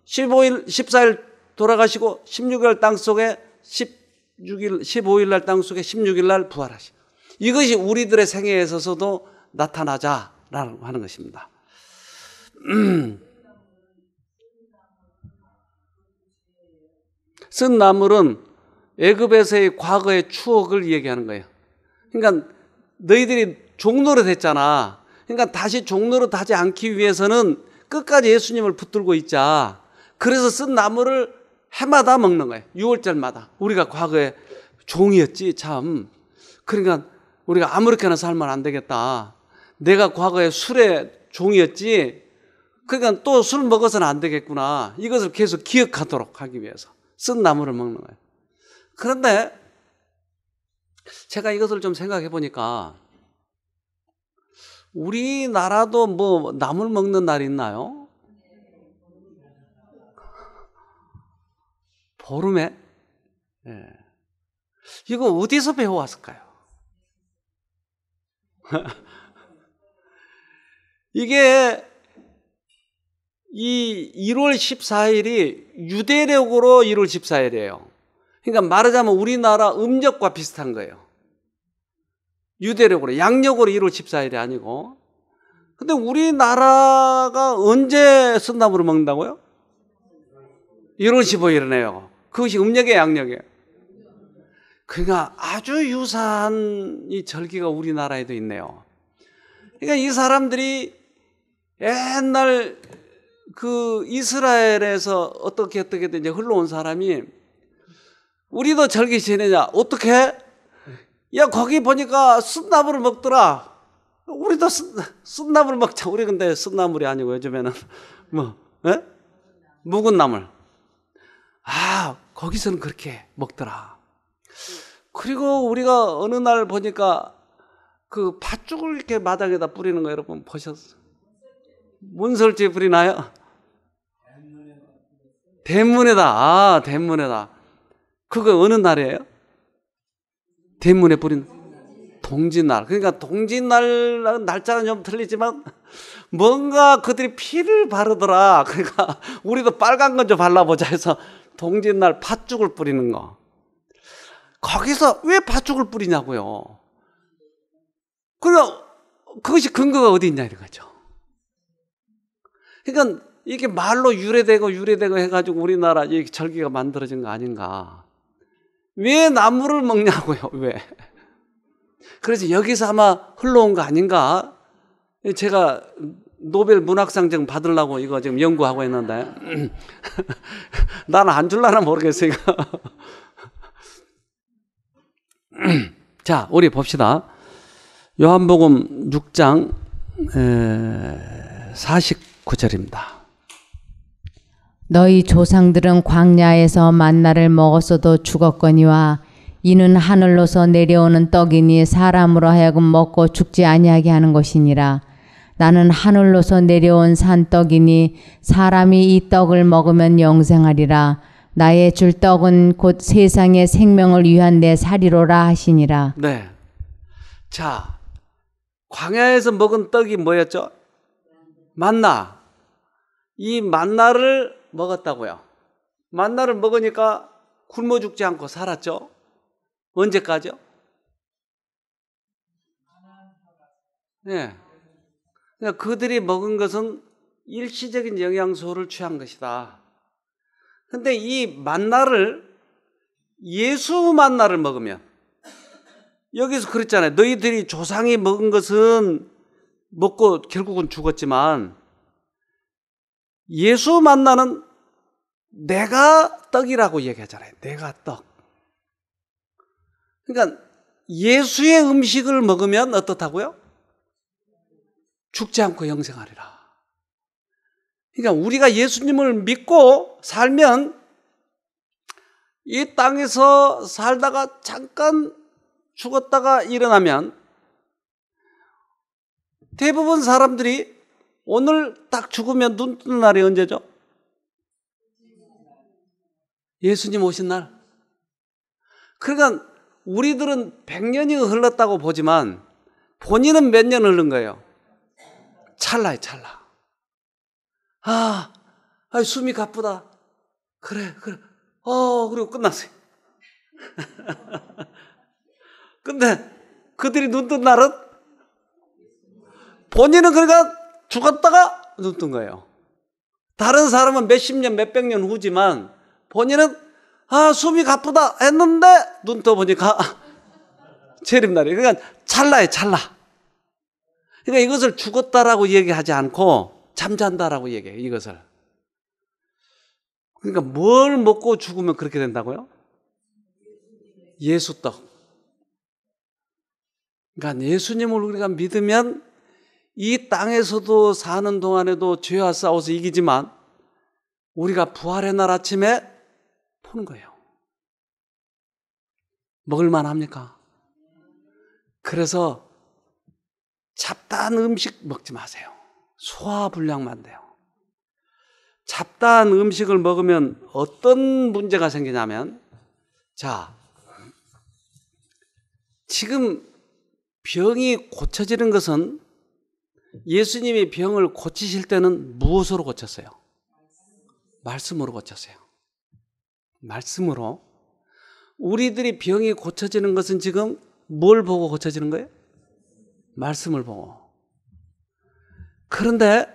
14일 돌아가시고 16일 땅속에 15일 날 땅속에 16일 날 부활하시고, 이것이 우리들의 생애에 있어서도 나타나자라고 하는 것입니다. 쓴 나물은 애굽에서의 과거의 추억을 얘기하는 거예요. 그러니까 너희들이 종노릇 했잖아. 그러니까 다시 종노릇 하지 않기 위해서는 끝까지 예수님을 붙들고 있자. 그래서 쓴 나물을 해마다 먹는 거예요. 6월절마다. 우리가 과거에 종이었지 참. 그러니까 우리가 아무렇게나 살면 안 되겠다. 내가 과거에 술의 종이었지. 그러니까 또 술 먹어서는 안 되겠구나. 이것을 계속 기억하도록 하기 위해서 쓴 나물을 먹는 거예요. 그런데 제가 이것을 좀 생각해 보니까 우리나라도 뭐 나물 먹는 날이 있나요? 보름에? 예. 이거 어디서 배워왔을까요? 이게 이 1월 14일이 유대력으로 1월 14일이에요. 그러니까 말하자면 우리나라 음력과 비슷한 거예요. 유대력으로, 양력으로 1월 14일이 아니고. 근데 우리나라가 언제 쓴나물을 먹는다고요? 1월 15일이네요. 그것이 음력이에요, 양력이에요? 그러니까 아주 유사한 이 절기가 우리나라에도 있네요. 그러니까 이 사람들이 옛날 그 이스라엘에서 어떻게 이제 흘러온 사람이, 우리도 절기 지내냐? 어떻게? 야, 거기 보니까 쓴나물을 먹더라. 우리도 쓴나물 먹자. 우리 근데 쓴나물이 아니고 요즘에는 묵은 나물. 아, 거기서는 그렇게 먹더라. 그리고 우리가 어느 날 보니까 그 팥죽을 이렇게 마당에다 뿌리는 거 여러분 보셨어요? 문설주에 뿌리나요? 대문에다. 아, 대문에다. 그거 어느 날이에요? 대문에 뿌린 동짓날. 그러니까 동짓날 날짜는 좀 틀리지만 뭔가 그들이 피를 바르더라. 그러니까 우리도 빨간 건 좀 발라보자 해서 동짓날 팥죽을 뿌리는 거. 거기서 왜 팥죽을 뿌리냐고요. 그러니까 그것이 근거가 어디 있냐 이거죠. 그러니까 이게 말로 유래되고 해가지고 우리나라 이 절기가 만들어진 거 아닌가. 왜 나무를 먹냐고요. 왜. 그래서 여기서 아마 흘러온 거 아닌가. 제가 노벨 문학상정 받으려고 이거 지금 연구하고 있는데 나는 안 줄라나 모르겠어요. 자, 우리 봅시다. 요한복음 6장 49절입니다. 너희 조상들은 광야에서 만나를 먹었어도 죽었거니와 이는 하늘로서 내려오는 떡이니 사람으로 하여금 먹고 죽지 아니하게 하는 것이니라. 나는 하늘로서 내려온 산떡이니 사람이 이 떡을 먹으면 영생하리라. 나의 줄 떡은 곧 세상의 생명을 위한 내 살이로라 하시니라. 네. 자, 광야에서 먹은 떡이 뭐였죠? 만나. 이 만나를 먹었다고요. 만나를 먹으니까 굶어 죽지 않고 살았죠. 언제까지요? 네. 그러니까 그들이 먹은 것은 일시적인 영양소를 취한 것이다. 근데 이 만나를, 예수 만나를 먹으면, 여기서 그랬잖아요. 너희들이 조상이 먹은 것은 먹고 결국은 죽었지만 예수 만나는 내가 떡이라고 얘기하잖아요. 내가 떡. 그러니까 예수의 음식을 먹으면 어떻다고요? 죽지 않고 영생하리라. 그러니까 우리가 예수님을 믿고 살면 이 땅에서 살다가 잠깐 죽었다가 일어나면 대부분 사람들이 오늘 딱 죽으면 눈 뜨는 날이 언제죠? 예수님 오신 날. 그러니까 우리들은 100년이 흘렀다고 보지만 본인은 몇 년 흐른 거예요? 찰나에 찰나. 숨이 가쁘다. 그래. 그리고 끝났어요. 근데 그들이 눈 뜬 날은 본인은 그러니까 죽었다가 눈 뜬 거예요. 다른 사람은 몇십 년, 몇백 년 후지만 본인은 숨이 가쁘다 했는데 눈 떠보니까 재림날이에요. 그러니까 찰나에 찰나. 그러니까 이것을 죽었다라고 얘기하지 않고 잠잔다라고 얘기해요. 이것을. 그러니까 뭘 먹고 죽으면 그렇게 된다고요? 예수떡. 그러니까 예수님을 우리가 믿으면 이 땅에서도 사는 동안에도 죄와 싸워서 이기지만 우리가 부활의 날 아침에 푸는 거예요. 먹을만 합니까? 그래서 잡다한 음식 먹지 마세요. 소화불량만 돼요. 잡다한 음식을 먹으면 어떤 문제가 생기냐면, 자, 지금 병이 고쳐지는 것은 예수님이 병을 고치실 때는 무엇으로 고쳤어요? 말씀으로 고쳤어요. 말씀으로. 우리들이 병이 고쳐지는 것은 지금 뭘 보고 고쳐지는 거예요? 말씀을 보고. 그런데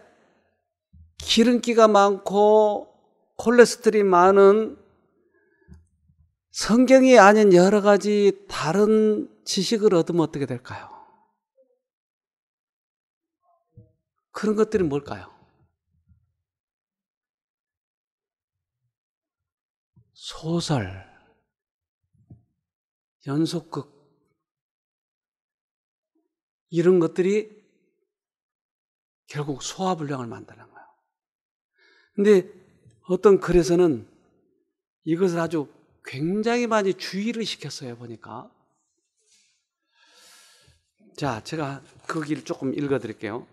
기름기가 많고 콜레스테롤이 많은 성경이 아닌 여러 가지 다른 지식을 얻으면 어떻게 될까요? 그런 것들이 뭘까요? 소설, 연속극, 이런 것들이 결국 소화불량을 만드는 거예요. 근데 어떤 글에서는 이것을 아주 굉장히 많이 주의를 시켰어요, 보니까. 자, 제가 거기를 조금 읽어드릴게요.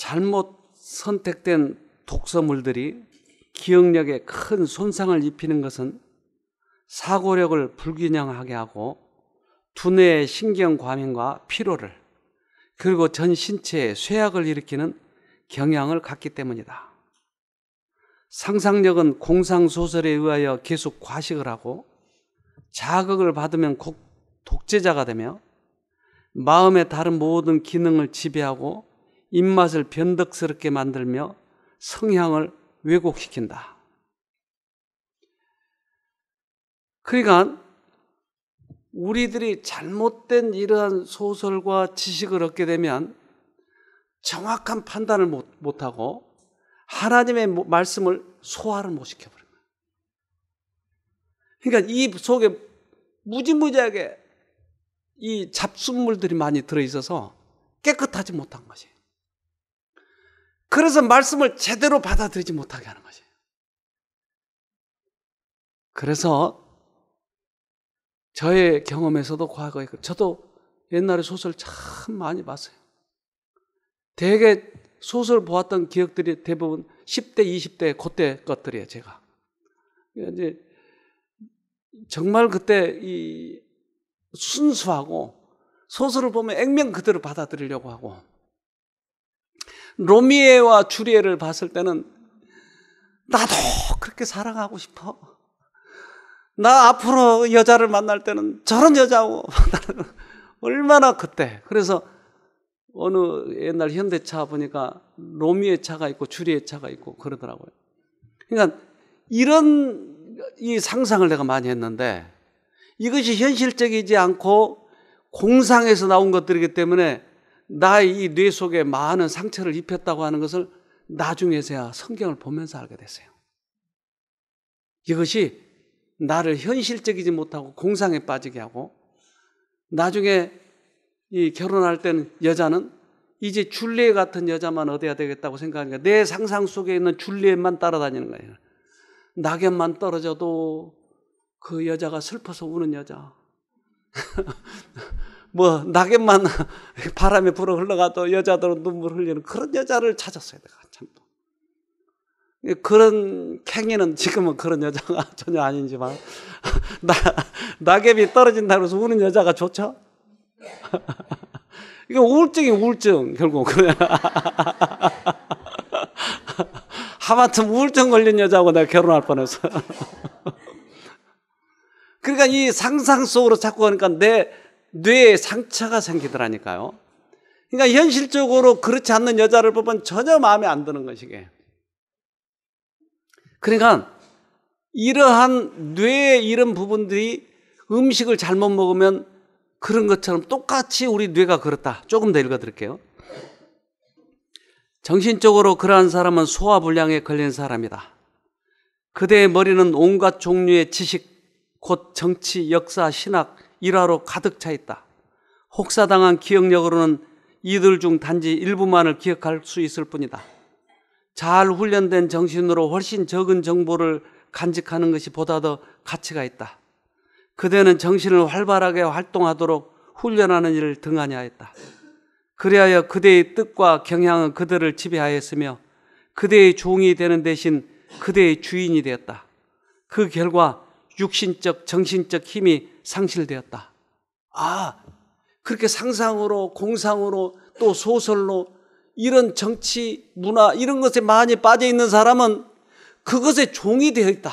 잘못 선택된 독서물들이 기억력에 큰 손상을 입히는 것은 사고력을 불균형하게 하고 두뇌의 신경과민과 피로를 그리고 전 신체에 쇠약을 일으키는 경향을 갖기 때문이다. 상상력은 공상소설에 의하여 계속 과식을 하고 자극을 받으면 독재자가 되며 마음의 다른 모든 기능을 지배하고 입맛을 변덕스럽게 만들며 성향을 왜곡시킨다. 그러니까 우리들이 잘못된 이러한 소설과 지식을 얻게 되면 정확한 판단을 못하고 하나님의 말씀을 소화를 못 시켜버립니다. 그러니까 이 속에 무지무지하게 이 잡순물들이 많이 들어있어서 깨끗하지 못한 것이에요. 그래서 말씀을 제대로 받아들이지 못하게 하는 것이에요. 그래서 저의 경험에서도 과거에 저도 옛날에 소설 참 많이 봤어요. 되게 소설 보았던 기억들이 대부분 10대, 20대 그때 것들이에요, 제가. 이제 정말 그때 이 순수하고 소설을 보면 액면 그대로 받아들이려고 하고 로미에와 주리에를 봤을 때는 나도 그렇게 사랑하고 싶어. 나 앞으로 여자를 만날 때는 저런 여자고 얼마나 그때. 그래서 어느 옛날 현대차 보니까 로미의 차가 있고 주리의 차가 있고 그러더라고요. 그러니까 이런 이 상상을 내가 많이 했는데 이것이 현실적이지 않고 공상에서 나온 것들이기 때문에 나의 이 뇌 속에 많은 상처를 입혔다고 하는 것을 나중에서야 성경을 보면서 알게 됐어요. 이것이 나를 현실적이지 못하고 공상에 빠지게 하고 나중에 이 결혼할 때는 여자는 이제 줄리엣 같은 여자만 얻어야 되겠다고 생각하니까 내 상상 속에 있는 줄리엣만 따라다니는 거예요. 낙엽만 떨어져도 그 여자가 슬퍼서 우는 여자. 뭐 낙엽만 바람에 불어 흘러가도 여자들은 눈물 흘리는 그런 여자를 찾았어요. 내가 참. 그런 캥이는 지금은 그런 여자가 전혀 아니지만 낙엽이 떨어진다고 해서 우는 여자가 좋죠? 이거 우울증이 우울증 결국. 하마터면 우울증 걸린 여자하고 내가 결혼할 뻔했어. 그러니까 이 상상 속으로 자꾸 가니까 내 뇌에 상처가 생기더라니까요. 그러니까 현실적으로 그렇지 않는 여자를 보면 전혀 마음에 안 드는 것이게. 그러니까 이러한 뇌의 이런 부분들이 음식을 잘못 먹으면 그런 것처럼 똑같이 우리 뇌가 그렇다. 조금 더 읽어드릴게요. 정신적으로 그러한 사람은 소화불량에 걸린 사람이다. 그대의 머리는 온갖 종류의 지식, 곧 정치, 역사, 신학, 일화로 가득 차 있다. 혹사당한 기억력으로는 이들 중 단지 일부만을 기억할 수 있을 뿐이다. 잘 훈련된 정신으로 훨씬 적은 정보를 간직하는 것이 보다 더 가치가 있다. 그대는 정신을 활발하게 활동하도록 훈련하는 일을 등한히 하였다. 그리하여 그대의 뜻과 경향은 그들을 지배하였으며 그대의 종이 되는 대신 그대의 주인이 되었다. 그 결과 육신적, 정신적 힘이 상실되었다. 아, 그렇게 상상으로, 공상으로, 또 소설로 이런 정치, 문화 이런 것에 많이 빠져 있는 사람은 그것에 종이 되어 있다.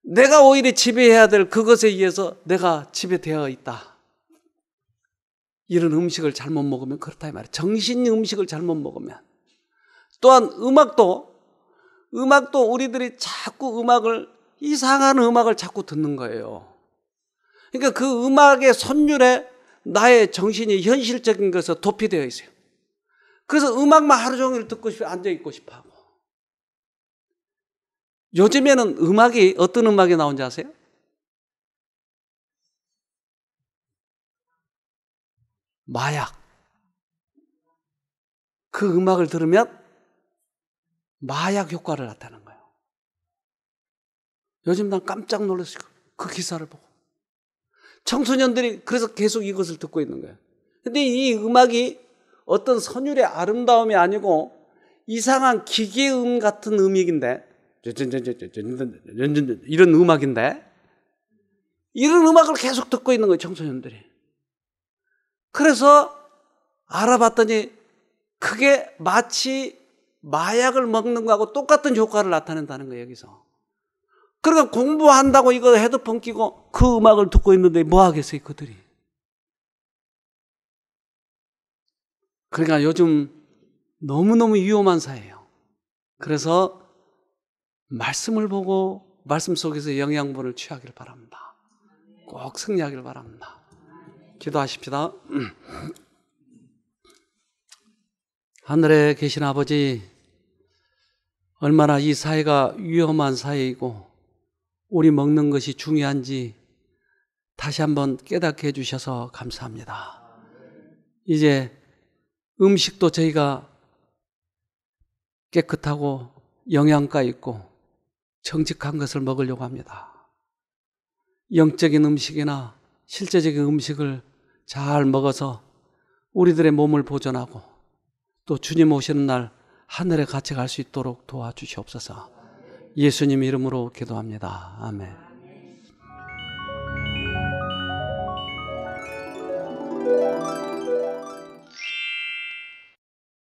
내가 오히려 지배해야 될 그것에 의해서 내가 지배되어 있다. 이런 음식을 잘못 먹으면 그렇다 이 말이에요. 정신 음식을 잘못 먹으면. 또한 음악도 우리들이 자꾸 이상한 음악을 자꾸 듣는 거예요. 그러니까 그 음악의 선율에 나의 정신이 현실적인 것에 도피되어 있어요. 그래서 음악만 하루 종일 듣고 싶어 앉아있고 싶어 하고. 요즘에는 음악이 어떤 음악이 나온지 아세요? 마약. 그 음악을 들으면 마약 효과를 나타내는 거예요. 요즘 난 깜짝 놀랐어요. 그 기사를 보고. 청소년들이 그래서 계속 이것을 듣고 있는 거예요. 근데 이 음악이 어떤 선율의 아름다움이 아니고 이상한 기계음 같은 음악인데, 이런 음악인데, 이런 음악을 계속 듣고 있는 거예요, 청소년들이. 그래서 알아봤더니 그게 마치 마약을 먹는 거하고 똑같은 효과를 나타낸다는 거예요, 여기서. 그러니까 공부한다고 이거 헤드폰 끼고 그 음악을 듣고 있는데 뭐 하겠어요, 그들이. 그러니까 요즘 너무너무 위험한 사회예요. 그래서 말씀을 보고 말씀 속에서 영양분을 취하길 바랍니다. 꼭 승리하길 바랍니다. 기도하십시다. 하늘에 계신 아버지, 얼마나 이 사회가 위험한 사회이고 우리 먹는 것이 중요한지 다시 한번 깨닫게 해주셔서 감사합니다. 이제 음식도 저희가 깨끗하고 영양가 있고 정직한 것을 먹으려고 합니다. 영적인 음식이나 실제적인 음식을 잘 먹어서 우리들의 몸을 보존하고 또 주님 오시는 날 하늘에 같이 갈 수 있도록 도와주시옵소서. 예수님 이름으로 기도합니다. 아멘.